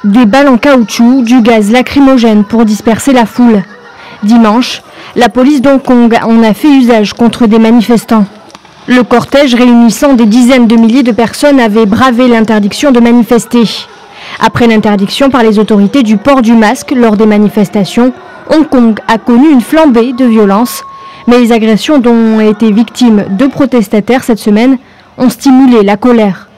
Des balles en caoutchouc, du gaz lacrymogène pour disperser la foule. Dimanche, la police d'Hong Kong en a fait usage contre des manifestants. Le cortège réunissant des dizaines de milliers de personnes avait bravé l'interdiction de manifester. Après l'interdiction par les autorités du port du masque lors des manifestations, Hong Kong a connu une flambée de violence. Mais les agressions dont ont été victimes deux protestataires cette semaine ont stimulé la colère.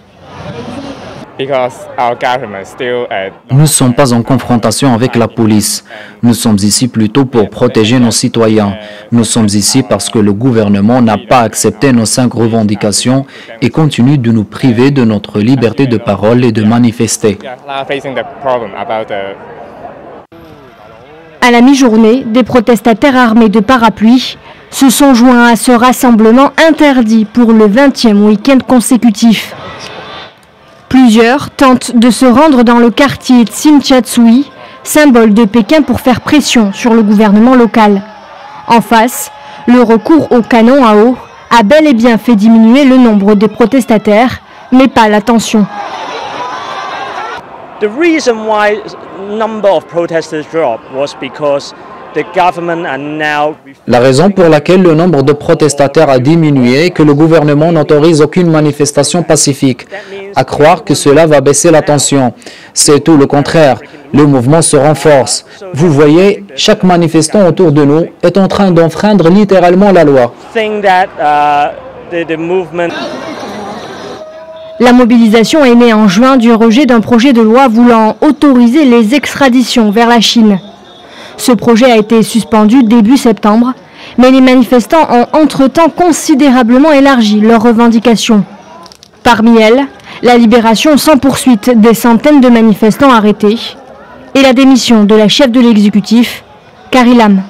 Nous ne sommes pas en confrontation avec la police. Nous sommes ici plutôt pour protéger nos citoyens. Nous sommes ici parce que le gouvernement n'a pas accepté nos 5 revendications et continue de nous priver de notre liberté de parole et de manifester. À la mi-journée, des protestataires armés de parapluies se sont joints à ce rassemblement interdit pour le 20e week-end consécutif. Plusieurs tentent de se rendre dans le quartier Tsim Sha Tsui, symbole de Pékin pour faire pression sur le gouvernement local. En face, le recours au canon à eau a bel et bien fait diminuer le nombre des protestataires, mais pas la tension. The reason why number of protesters dropped was because the government are now... La raison pour laquelle le nombre de protestataires a diminué est que le gouvernement n'autorise aucune manifestation pacifique. À croire que cela va baisser la tension. C'est tout le contraire. Le mouvement se renforce. Vous voyez, chaque manifestant autour de nous est en train d'enfreindre littéralement la loi. La mobilisation est née en juin du rejet d'un projet de loi voulant autoriser les extraditions vers la Chine. Ce projet a été suspendu début septembre, mais les manifestants ont entre-temps considérablement élargi leurs revendications. Parmi elles, la libération sans poursuite des centaines de manifestants arrêtés et la démission de la chef de l'exécutif, Carrie Lam.